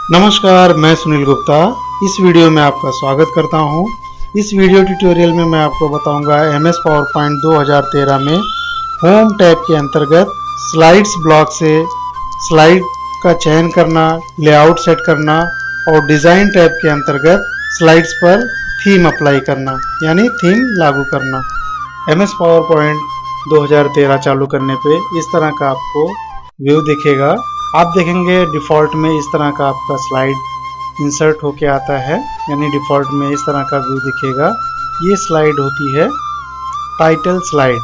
नमस्कार, मैं सुनील गुप्ता। इस वीडियो में आपका स्वागत करता हूं। इस वीडियो ट्यूटोरियल में मैं आपको बताऊंगा MS पावर पॉइंट 2013 में होम टैब के अंतर्गत स्लाइड्स ब्लॉक से स्लाइड का चयन करना, लेआउट सेट करना और डिज़ाइन टैब के अंतर्गत स्लाइड्स पर थीम अप्लाई करना यानी थीम लागू करना। MS पावर पॉइंट 2013 चालू करने पे इस तरह का आपको व्यू दिखेगा। आप देखेंगे डिफ़ॉल्ट में इस तरह का आपका स्लाइड इंसर्ट होके आता है, यानी डिफ़ॉल्ट में इस तरह का व्यू दिखेगा। ये स्लाइड होती है टाइटल स्लाइड।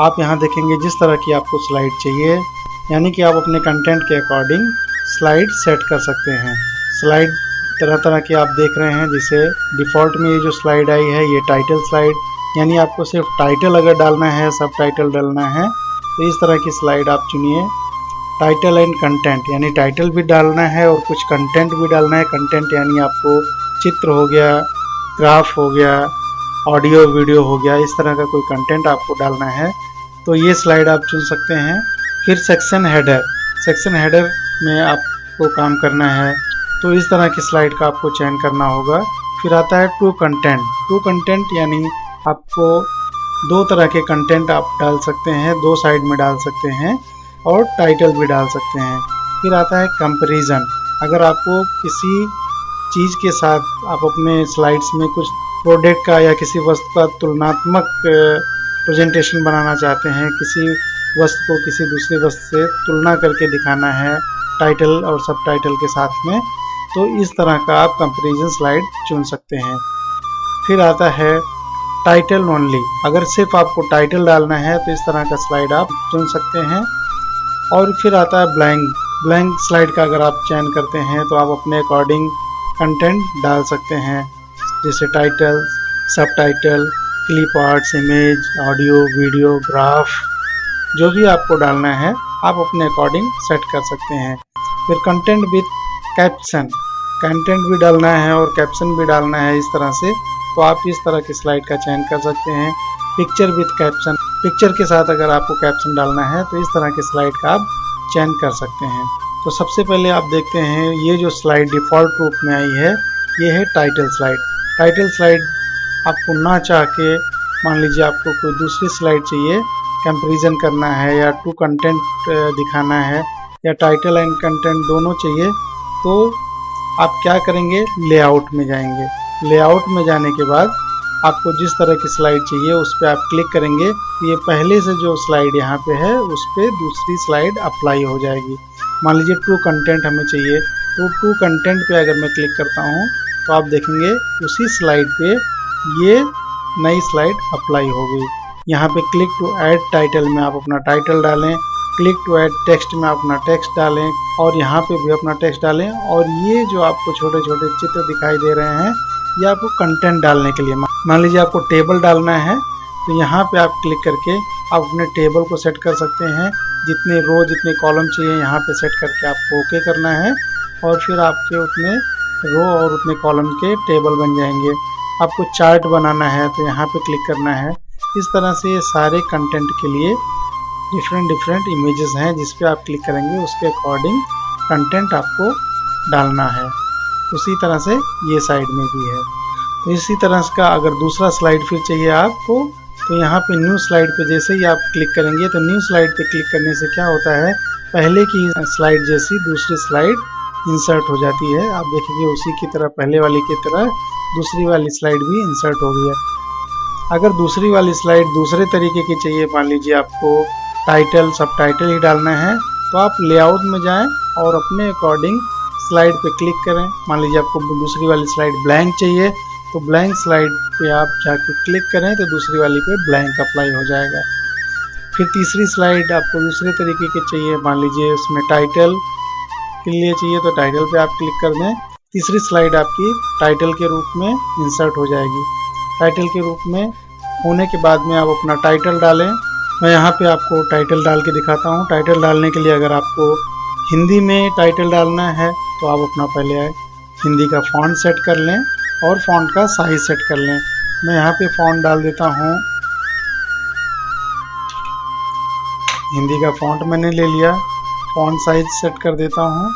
आप यहाँ देखेंगे जिस तरह की आपको स्लाइड चाहिए, यानी कि आप अपने कंटेंट के अकॉर्डिंग स्लाइड सेट कर सकते हैं। स्लाइड तरह तरह की आप देख रहे हैं, जैसे डिफ़ॉल्ट में ये जो स्लाइड आई है ये टाइटल स्लाइड, यानी आपको सिर्फ टाइटल अगर डालना है, सब टाइटल डालना है तो इस तरह की स्लाइड आप चुनिए। टाइटल एंड कंटेंट, यानी टाइटल भी डालना है और कुछ कंटेंट भी डालना है। कंटेंट यानी आपको चित्र हो गया, ग्राफ हो गया, ऑडियो वीडियो हो गया, इस तरह का कोई कंटेंट आपको डालना है तो ये स्लाइड आप चुन सकते हैं। फिर सेक्शन हेडर में आपको काम करना है तो इस तरह की स्लाइड का आपको चयन करना होगा। फिर आता है टू कंटेंट यानी आपको दो तरह के कंटेंट आप डाल सकते हैं, दो साइड में डाल सकते हैं और टाइटल भी डाल सकते हैं। फिर आता है कंपैरिजन, अगर आपको किसी चीज़ के साथ आप अपने स्लाइड्स में कुछ प्रोडक्ट का या किसी वस्तु का तुलनात्मक प्रेजेंटेशन बनाना चाहते हैं, किसी वस्तु को किसी दूसरी वस्तु से तुलना करके दिखाना है टाइटल और सब टाइटल के साथ में, तो इस तरह का आप कंपैरिजन स्लाइड चुन सकते हैं। फिर आता है टाइटल ओनली, अगर सिर्फ आपको टाइटल डालना है तो इस तरह का स्लाइड आप चुन सकते हैं। और फिर आता है ब्लैंक स्लाइड का अगर आप चयन करते हैं तो आप अपने अकॉर्डिंग कंटेंट डाल सकते हैं, जैसे टाइटल, सब title, clip arts, image, audio, video, graph, जो भी आपको डालना है आप अपने अकॉर्डिंग सेट कर सकते हैं। फिर कंटेंट विथ कैप्शन, कंटेंट भी डालना है और कैप्शन भी डालना है इस तरह से, तो आप इस तरह की स्लाइड का चयन कर सकते हैं। पिक्चर विथ कैप्शन, पिक्चर के साथ अगर आपको कैप्शन डालना है तो इस तरह के स्लाइड का आप चयन कर सकते हैं। तो सबसे पहले आप देखते हैं ये जो स्लाइड डिफ़ॉल्ट रूप में आई है ये है टाइटल स्लाइड। आपको ना चाह के, मान लीजिए आपको कोई दूसरी स्लाइड चाहिए, कंपैरिजन करना है या टू कंटेंट दिखाना है या टाइटल एंड कंटेंट दोनों चाहिए, तो आप क्या करेंगे, लेआउट में जाएंगे। लेआउट में जाने के बाद आपको जिस तरह की स्लाइड चाहिए उस पर आप क्लिक करेंगे तो ये पहले से जो स्लाइड यहाँ पे है उस पर दूसरी स्लाइड अप्लाई हो जाएगी। मान लीजिए टू कंटेंट हमें चाहिए तो टू कंटेंट पे अगर मैं क्लिक करता हूँ तो आप देखेंगे उसी स्लाइड पे ये नई स्लाइड अप्लाई हो गई। यहाँ पे क्लिक टू ऐड टाइटल में आप अपना टाइटल डालें, क्लिक टू ऐड टेक्स्ट में आप अपना टेक्स्ट डालें और यहाँ पे भी अपना टेक्स्ट डालें। और ये जो आपको छोटे छोटे चित्र दिखाई दे रहे हैं ये आपको कंटेंट डालने के लिए, मान लीजिए आपको टेबल डालना है तो यहाँ पे आप क्लिक करके आप अपने टेबल को सेट कर सकते हैं। जितने रो जितने कॉलम चाहिए यहाँ पे सेट करके आपको ओके करना है और फिर आपके उतने रो और उतने कॉलम के टेबल बन जाएंगे। आपको चार्ट बनाना है तो यहाँ पे क्लिक करना है। इस तरह से ये सारे कंटेंट के लिए डिफरेंट इमेजेस हैं, जिस पे आप क्लिक करेंगे उसके अकॉर्डिंग कंटेंट आपको डालना है। उसी तरह से ये साइड में भी है। तो इसी तरह का अगर दूसरा स्लाइड फिर चाहिए आपको तो यहाँ पे न्यू स्लाइड पे जैसे ही आप क्लिक करेंगे तो न्यू स्लाइड पे क्लिक करने से क्या होता है, पहले की स्लाइड जैसी दूसरी स्लाइड इंसर्ट हो जाती है। आप देखेंगे उसी की तरह, पहले वाली की तरह दूसरी वाली स्लाइड भी इंसर्ट हो गई है। अगर दूसरी वाली स्लाइड दूसरे तरीके की चाहिए, मान लीजिए आपको टाइटल सब टाइटल ही डालना है, तो आप लेआउट में जाएं और अपने अकॉर्डिंग स्लाइड पे क्लिक करें। मान लीजिए आपको दूसरी वाली स्लाइड ब्लैंक चाहिए तो ब्लैंक स्लाइड पे आप जाके क्लिक करें तो दूसरी वाली पे ब्लैंक अप्लाई हो जाएगा। फिर तीसरी स्लाइड आपको दूसरे तरीके की चाहिए, मान लीजिए उसमें टाइटल के लिए चाहिए तो टाइटल पे आप क्लिक कर दें। तीसरी स्लाइड आपकी टाइटल के रूप में इंसर्ट हो जाएगी। टाइटल के रूप में होने के बाद में आप अपना टाइटल डालें। मैं यहाँ पे आपको टाइटल डाल के दिखाता हूँ। टाइटल डालने के लिए अगर आपको हिंदी में टाइटल डालना है तो आप अपना पहले हिंदी का फॉन्ट सेट कर लें और फॉन्ट का साइज सेट कर लें। मैं यहाँ पे फॉन्ट डाल देता हूँ, हिंदी का फॉन्ट मैंने ले लिया, फॉन्ट साइज सेट कर देता हूँ।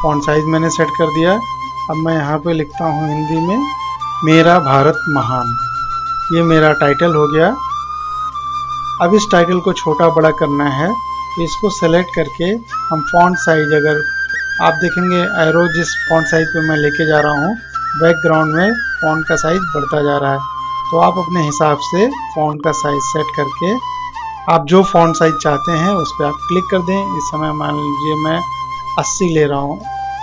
फॉन्ट साइज मैंने सेट कर दिया। अब मैं यहाँ पे लिखता हूँ हिंदी में मेरा भारत महान। ये मेरा टाइटल हो गया। अब इस टाइटल को छोटा बड़ा करना है तो इसको सेलेक्ट करके हम फॉन्ट साइज, अगर आप देखेंगे एरो जिस फॉन्ट साइज पे मैं लेके जा रहा हूँ बैकग्राउंड में फॉन्ट का साइज बढ़ता जा रहा है, तो आप अपने हिसाब से फॉन्ट का साइज सेट करके आप जो फॉन्ट साइज चाहते हैं उस पर आप क्लिक कर दें। इस समय मान लीजिए मैं 80 ले रहा हूँ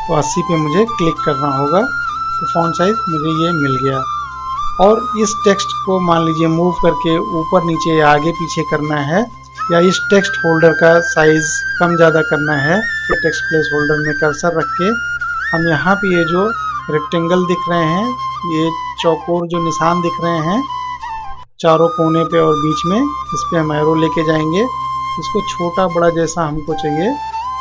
तो 80 पे मुझे क्लिक करना होगा तो फॉन्ट साइज मुझे ये मिल गया। और इस टेक्स्ट को मान लीजिए मूव करके ऊपर नीचे या आगे पीछे करना है, या इस टेक्स्ट होल्डर का साइज कम ज़्यादा करना है तो टेक्स्ट प्लेस होल्डर में कर्सर रख के हम यहाँ पे ये जो रेक्टेंगल दिख रहे हैं, ये चौकोर जो निशान दिख रहे हैं चारों कोने पे और बीच में, इस पे हम एरो लेके जाएंगे। इसको छोटा बड़ा जैसा हमको चाहिए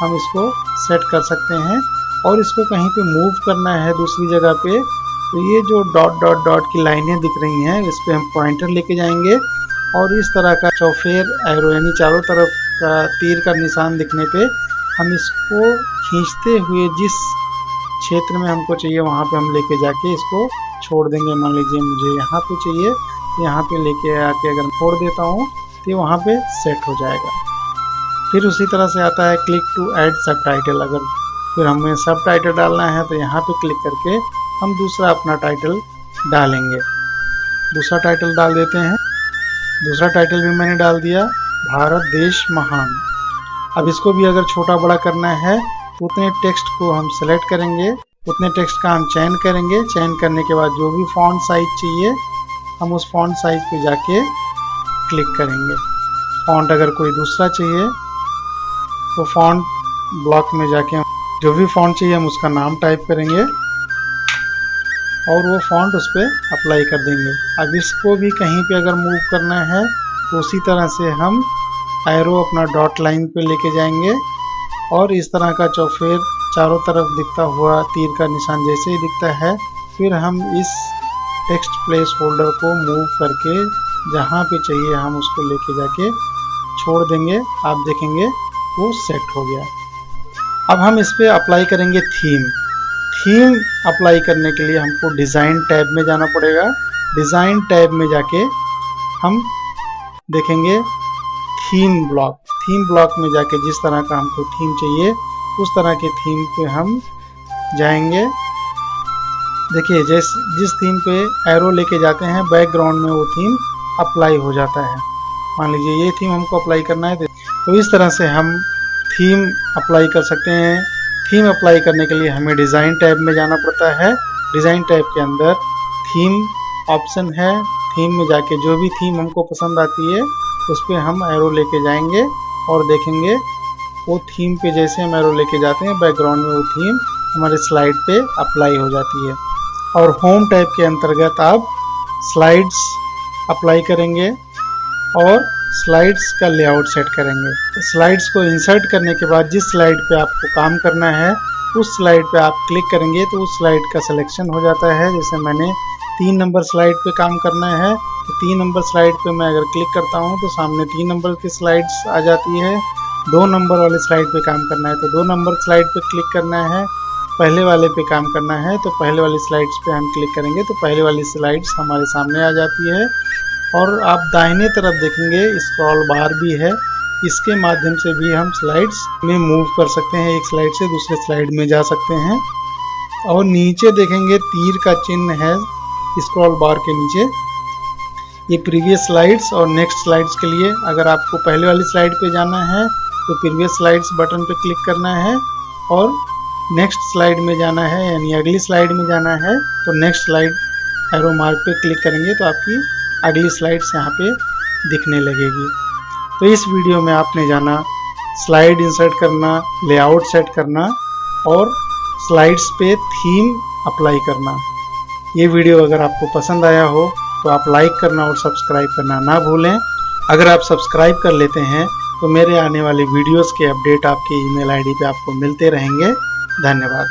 हम इसको सेट कर सकते हैं। और इसको कहीं पे मूव करना है दूसरी जगह पे तो ये जो डॉट डॉट डॉट की लाइनें दिख रही हैं इस पे हम पॉइंटर लेके जाएंगे और इस तरह का चौफेर एरो यानी चारों तरफ का तीर का निशान दिखने पे हम इसको खींचते हुए जिस क्षेत्र में हमको चाहिए वहाँ पे हम लेके जाके इसको छोड़ देंगे। मान लीजिए मुझे यहाँ पे चाहिए, यहाँ पे लेके आके अगर छोड़ देता हूँ तो वहाँ पे सेट हो जाएगा। फिर उसी तरह से आता है क्लिक टू ऐड सब टाइटल। अगर फिर हमें सब टाइटल डालना है तो यहाँ पे क्लिक करके हम दूसरा अपना टाइटल डालेंगे। दूसरा टाइटल डाल देते हैं। दूसरा टाइटल भी मैंने डाल दिया, भारत देश महान। अब इसको भी अगर छोटा बड़ा करना है उतने टेक्स्ट को हम सेलेक्ट करेंगे, उतने टेक्स्ट का हम चयन करेंगे। चयन करने के बाद जो भी फॉन्ट साइज चाहिए हम उस फॉन्ट साइज पे जाके क्लिक करेंगे। फॉन्ट अगर कोई दूसरा चाहिए तो फॉन्ट ब्लॉक में जाके जो भी फॉन्ट चाहिए हम उसका नाम टाइप करेंगे और वो फॉन्ट उस पर अप्लाई कर देंगे। अब इसको भी कहीं पे अगर मूव करना है तो उसी तरह से हम एरो अपना डॉट लाइन पे लेके जाएंगे और इस तरह का चौफेर चारों तरफ दिखता हुआ तीर का निशान जैसे ही दिखता है फिर हम इस टेक्स्ट प्लेस होल्डर को मूव करके जहाँ पे चाहिए हम उसको लेके जाके छोड़ देंगे। आप देखेंगे वो सेट हो गया। अब हम इस पे अप्लाई करेंगे थीम अप्लाई करने के लिए हमको डिज़ाइन टैब में जाना पड़ेगा। डिज़ाइन टैब में जाके हम देखेंगे थीम ब्लॉक में जाके जिस तरह का हमको थीम चाहिए उस तरह के थीम पे हम जाएंगे। देखिए जिस थीम पे एरो लेके जाते हैं बैकग्राउंड में वो थीम अप्लाई हो जाता है। मान लीजिए ये थीम हमको अप्लाई करना है तो इस तरह से हम थीम अप्लाई कर सकते हैं। थीम अप्लाई करने के लिए हमें डिज़ाइन टैब में जाना पड़ता है। डिज़ाइन टैब के अंदर थीम ऑप्शन है। थीम में जाके जो भी थीम हमको पसंद आती है उस पर हम एरो लेके जाएंगे और देखेंगे वो थीम पे जैसे हम एरो लेके जाते हैं बैकग्राउंड में वो थीम हमारे स्लाइड पे अप्लाई हो जाती है। और होम टैब के अंतर्गत आप स्लाइड्स अप्लाई करेंगे और स्लाइड्स का लेआउट सेट करेंगे। स्लाइड्स को इंसर्ट करने के बाद जिस स्लाइड पे आपको काम करना है उस स्लाइड पे आप क्लिक करेंगे तो उस स्लाइड का सिलेक्शन हो जाता है। जैसे मैंने 3 नंबर स्लाइड पे काम करना है तो 3 नंबर स्लाइड पे मैं अगर क्लिक करता हूँ तो सामने 3 नंबर की स्लाइड्स आ जाती है। 2 नंबर वाले स्लाइड पे काम करना है तो 2 नंबर स्लाइड पे क्लिक करना है। पहले वाले पे काम करना है तो पहले वाली स्लाइड्स पे हम क्लिक करेंगे तो पहले वाली स्लाइड्स हमारे सामने आ जाती है। और आप दाहिने तरफ देखेंगे स्क्रॉल बार भी है, इसके माध्यम से भी हम स्लाइड्स में मूव कर सकते हैं, एक स्लाइड से दूसरे स्लाइड में जा सकते हैं। और नीचे देखेंगे तीर का चिन्ह है स्क्रॉल बार के नीचे, ये प्रीवियस स्लाइड्स और नेक्स्ट स्लाइड्स के लिए। अगर आपको पहले वाली स्लाइड पे जाना है तो प्रीवियस स्लाइड्स बटन पे क्लिक करना है और नेक्स्ट स्लाइड में जाना है यानी अगली स्लाइड में जाना है तो नेक्स्ट स्लाइड एरो मार्क पे क्लिक करेंगे तो आपकी अगली स्लाइड्स यहाँ पे दिखने लगेगी। तो इस वीडियो में आपने जाना स्लाइड इंसर्ट करना, लेआउट सेट करना और स्लाइड्स पे थीम अप्लाई करना। ये वीडियो अगर आपको पसंद आया हो तो आप लाइक करना और सब्सक्राइब करना ना भूलें। अगर आप सब्सक्राइब कर लेते हैं तो मेरे आने वाले वीडियोस के अपडेट आपके ईमेल आईडी पे आपको मिलते रहेंगे। धन्यवाद।